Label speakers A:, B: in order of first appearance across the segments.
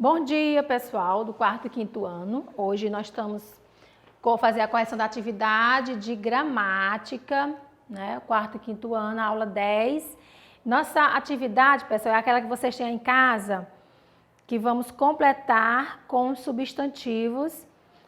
A: Bom dia, pessoal do quarto e quinto ano. Hoje nós estamos fazer a correção da atividade de gramática, né? Quarto e quinto ano, aula 10. Nossa atividade, pessoal, é aquela que vocês têm em casa, que vamos completar com substantivos.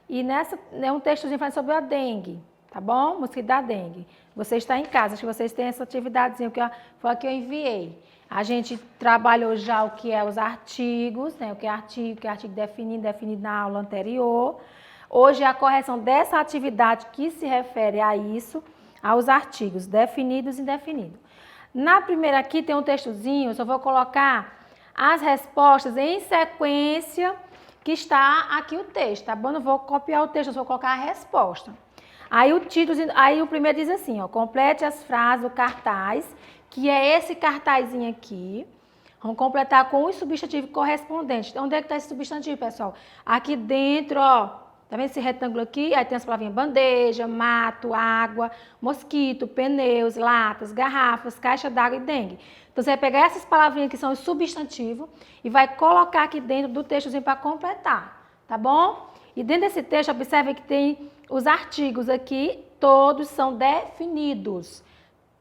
A: E nessa é um textozinho falando sobre a dengue, tá bom? Mosquito da dengue. Você está em casa, acho que vocês têm essa atividadezinha que foi a que eu enviei. A gente trabalhou já o que é os artigos, né? O que é artigo definido na aula anterior. Hoje é a correção dessa atividade que se refere a isso, aos artigos definidos e indefinidos. Na primeira aqui tem um textozinho, eu só vou colocar as respostas em sequência que está aqui o texto, tá bom? Não vou copiar o texto, eu vou colocar a resposta. Aí o título, aí o primeiro diz assim, ó, complete as frases do cartaz, que é esse cartazinho aqui. Vamos completar com os substantivos correspondentes. Onde é que está esse substantivo, pessoal? Aqui dentro, ó, tá vendo esse retângulo aqui? Aí tem as palavrinhas bandeja, mato, água, mosquito, pneus, latas, garrafas, caixa d'água e dengue. Então, você vai pegar essas palavrinhas que são os substantivos e vai colocar aqui dentro do textozinho para completar, tá bom? E dentro desse texto, observe que tem os artigos aqui, todos são definidos.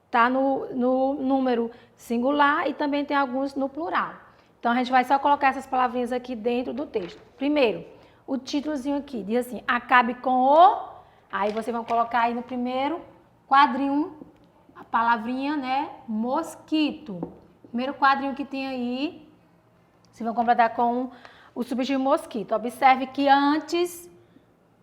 A: Tá no número singular e também tem alguns no plural. Então, a gente vai só colocar essas palavrinhas aqui dentro do texto. Primeiro, o títulozinho aqui diz assim, acabe com o... Aí vocês vão colocar aí no primeiro quadrinho a palavrinha, né, mosquito. Primeiro quadrinho que tem aí, vocês vão completar com o substantivo mosquito. Observe que antes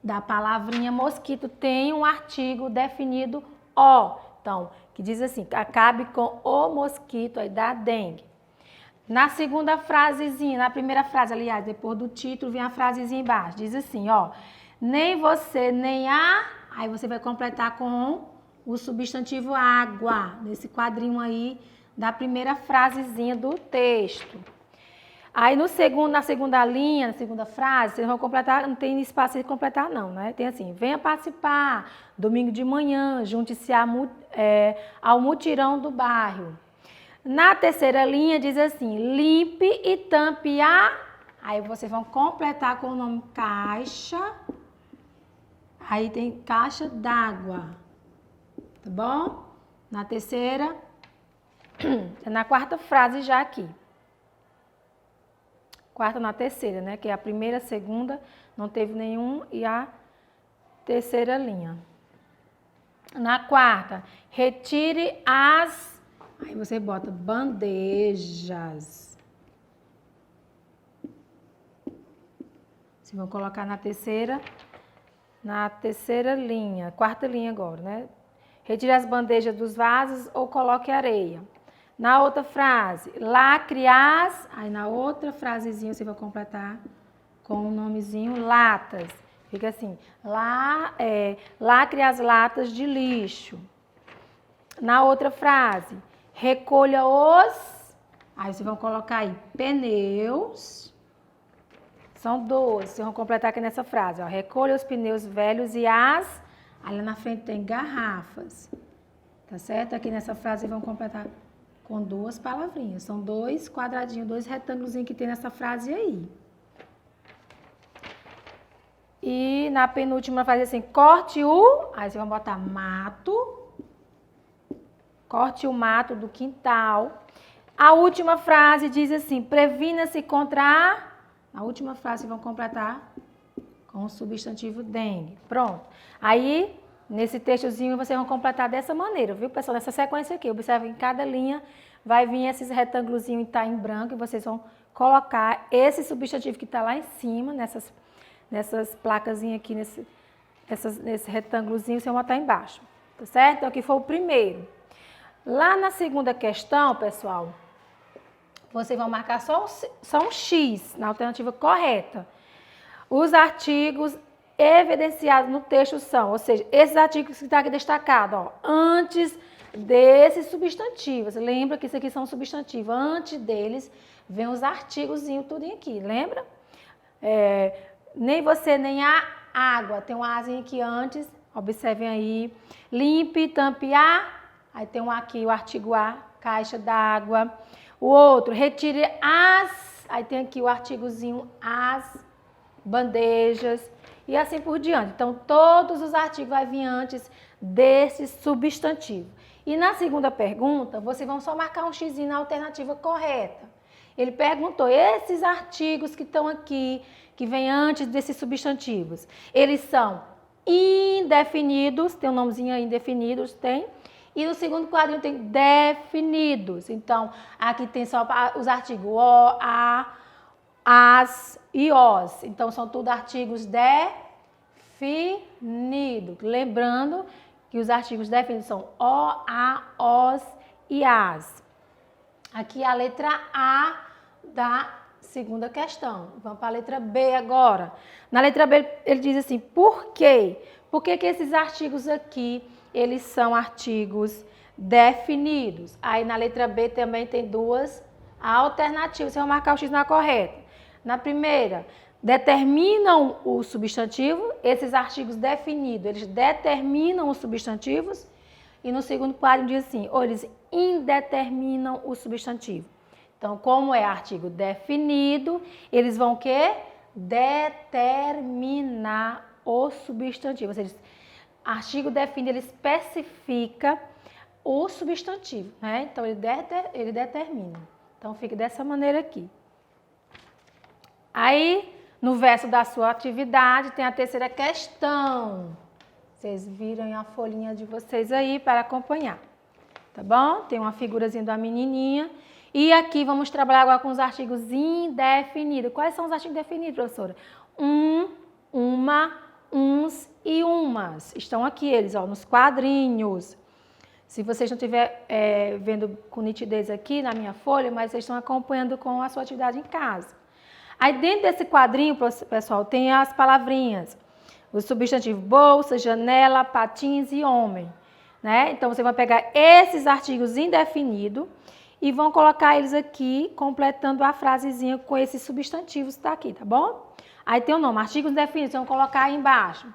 A: da palavrinha mosquito tem um artigo definido o. Então, que diz assim, acabe com o mosquito aí da dengue. Na segunda frasezinha, na primeira frase, aliás, depois do título, vem a frasezinha embaixo. Diz assim, ó, nem você, nem a... Aí você vai completar com o substantivo água, nesse quadrinho aí da primeira frasezinha do texto. Aí na segunda linha, na segunda frase, vocês vão completar, não tem espaço de completar não, né? Tem assim, venha participar, domingo de manhã, junte-se ao mutirão do bairro. Na terceira linha diz assim, limpe e tampe a... Aí vocês vão completar com o nome caixa, aí tem caixa d'água, tá bom? Na terceira, na quarta frase já aqui. Quarta na terceira, né? Que é a primeira, a segunda, não teve nenhum, e a terceira linha. Na quarta, retire as... Aí você bota bandejas. Vocês vão colocar na terceira linha, quarta linha agora, né? Retire as bandejas dos vasos ou coloque areia. Na outra frase, lacre as... Aí na outra frasezinha você vai completar com o nomezinho latas. Fica assim, lacre as latas de lixo. Na outra frase, recolha os... Aí vocês vão colocar aí pneus. São 12, vocês vão completar aqui nessa frase. Ó, recolha os pneus velhos e as... Aí lá na frente tem garrafas. Tá certo? Aqui nessa frase vocês vão completar com duas palavrinhas. São dois quadradinhos, dois retângulos que tem nessa frase aí. E na penúltima frase assim, corte o... Aí vocês vão botar mato. Corte o mato do quintal. A última frase diz assim, previna-se contra a... A última frase vocês vão completar com o substantivo dengue. Pronto. Aí... Nesse textozinho vocês vão completar dessa maneira, viu, pessoal? Nessa sequência aqui. Observe que em cada linha vai vir esses retângulos que tá em branco e vocês vão colocar esse substantivo que está lá em cima, nessas placazinhas aqui, nesse retângulozinho, vocês vão botar embaixo. Tá certo? Então, aqui foi o primeiro. Lá na segunda questão, pessoal, vocês vão marcar só um X na alternativa correta. Os artigos evidenciados no texto são, ou seja, esses artigos que estão aqui destacados, ó, antes desses substantivos. Lembra que isso aqui são substantivos. Antes deles, vem os artigozinhos tudo aqui, lembra? Nem você, nem a água. Tem um azinho aqui antes, observem aí. Limpe, tampe a, aí tem um aqui, o artigo a, caixa d'água. O outro, retire as... aí tem aqui o artigozinho as bandejas e assim por diante. Então, todos os artigos vão vir antes desse substantivo. E na segunda pergunta, vocês vão só marcar um x na alternativa correta. Ele perguntou, esses artigos que estão aqui, que vêm antes desses substantivos, eles são indefinidos, tem um nomezinho aí, indefinidos, tem. E no segundo quadrinho tem definidos. Então, aqui tem só os artigos o, a, as e os. Então, são tudo artigos definidos. Lembrando que os artigos definidos são o, a, os e as. Aqui é a letra A da segunda questão. Vamos para a letra B agora. Na letra B, ele diz assim, por quê? Por que esses artigos aqui, eles são artigos definidos? Aí na letra B também tem duas alternativas. Você vai marcar o X na correta. Na primeira, determinam o substantivo. Esses artigos definidos, eles determinam os substantivos. E no segundo quadro diz assim, ou eles indeterminam o substantivo. Então, como é artigo definido, eles vão o quê? Determinar o substantivo. Ou seja, artigo definido, ele especifica o substantivo, né? Então, ele determina. Então, fica dessa maneira aqui. Aí, no verso da sua atividade, tem a terceira questão. Vocês viram a folhinha de vocês aí para acompanhar. Tá bom? Tem uma figurazinha da menininha. E aqui vamos trabalhar agora com os artigos indefinidos. Quais são os artigos definidos, professora? Uma, uns e umas. Estão aqui eles, ó, nos quadrinhos. Se vocês não estiverem vendo com nitidez aqui na minha folha, mas vocês estão acompanhando com a sua atividade em casa. Aí dentro desse quadrinho, pessoal, tem as palavrinhas. O substantivo bolsa, janela, patins e homem. Né? Então, você vai pegar esses artigos indefinidos e vão colocar eles aqui, completando a frasezinha com esses substantivos que está aqui, tá bom? Aí tem o nome, artigos indefinidos, vão colocar aí embaixo.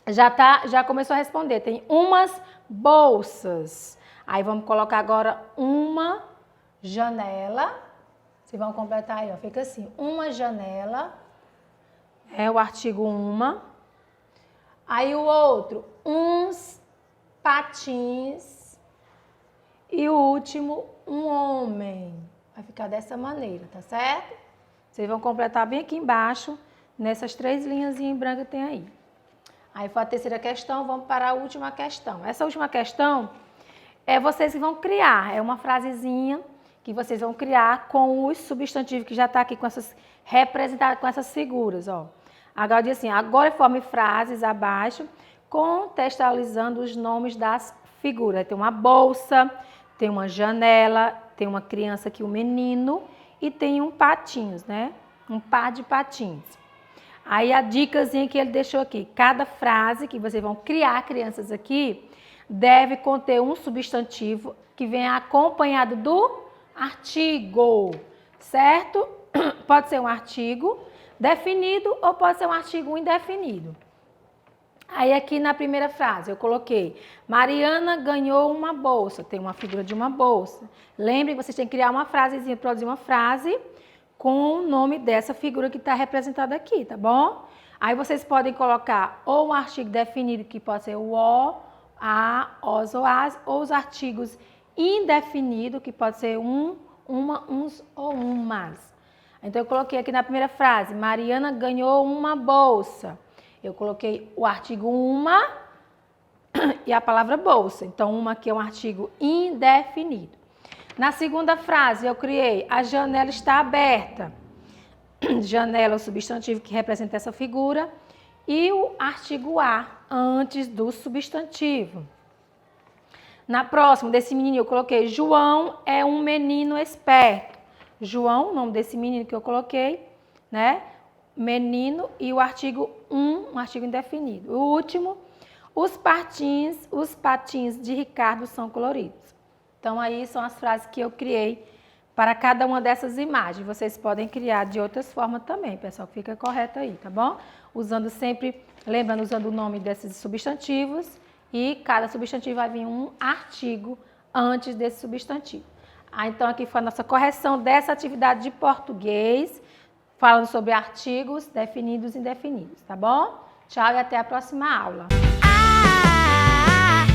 A: Já começou a responder, tem umas bolsas. Aí vamos colocar agora uma janela. Vocês vão completar aí, ó, fica assim, uma janela, é o artigo uma. Aí o outro, uns patins. E o último, um homem. Vai ficar dessa maneira, tá certo? Vocês vão completar bem aqui embaixo, nessas 3 linhas em branco que tem aí. Aí foi a terceira questão, vamos para a última questão. Essa última questão é vocês que vão criar, é uma frasezinha que vocês vão criar com os substantivos que já está aqui com essas representadas com essas figuras, ó. Agora diz assim, agora forme frases abaixo, contextualizando os nomes das figuras. Tem uma bolsa, tem uma janela, tem uma criança aqui, um menino, e tem um patinhos, né? Um par de patins. Aí a dicasinha que ele deixou aqui, cada frase que vocês vão criar crianças aqui, deve conter um substantivo que venha acompanhado do artigo, certo? Pode ser um artigo definido ou pode ser um artigo indefinido. Aí aqui na primeira frase eu coloquei, Mariana ganhou uma bolsa, tem uma figura de uma bolsa. Lembrem que vocês têm que criar uma frasezinha, produzir uma frase com o nome dessa figura que está representada aqui, tá bom? Aí vocês podem colocar ou um artigo definido, que pode ser o a, os ou as, ou os artigos indefinidos, que pode ser um, uma, uns ou umas. Então eu coloquei aqui na primeira frase, Mariana ganhou uma bolsa. Eu coloquei o artigo uma e a palavra bolsa. Então, uma aqui é um artigo indefinido. Na segunda frase, eu criei a janela está aberta. Janela é o substantivo que representa essa figura. E o artigo a antes do substantivo. Na próxima, desse menino, eu coloquei João é um menino esperto. João, o nome desse menino que eu coloquei, né? Menino e o artigo um artigo indefinido. O último, os patins de Ricardo são coloridos. Então, aí são as frases que eu criei para cada uma dessas imagens. Vocês podem criar de outras formas também, pessoal, fica correto aí, tá bom? Usando sempre, lembrando, usando o nome desses substantivos e cada substantivo vai vir um artigo antes desse substantivo. Então, aqui foi a nossa correção dessa atividade de português, falando sobre artigos definidos e indefinidos, tá bom? Tchau e até a próxima aula.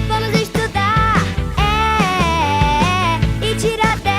B: Vamos estudar, e tirar 10.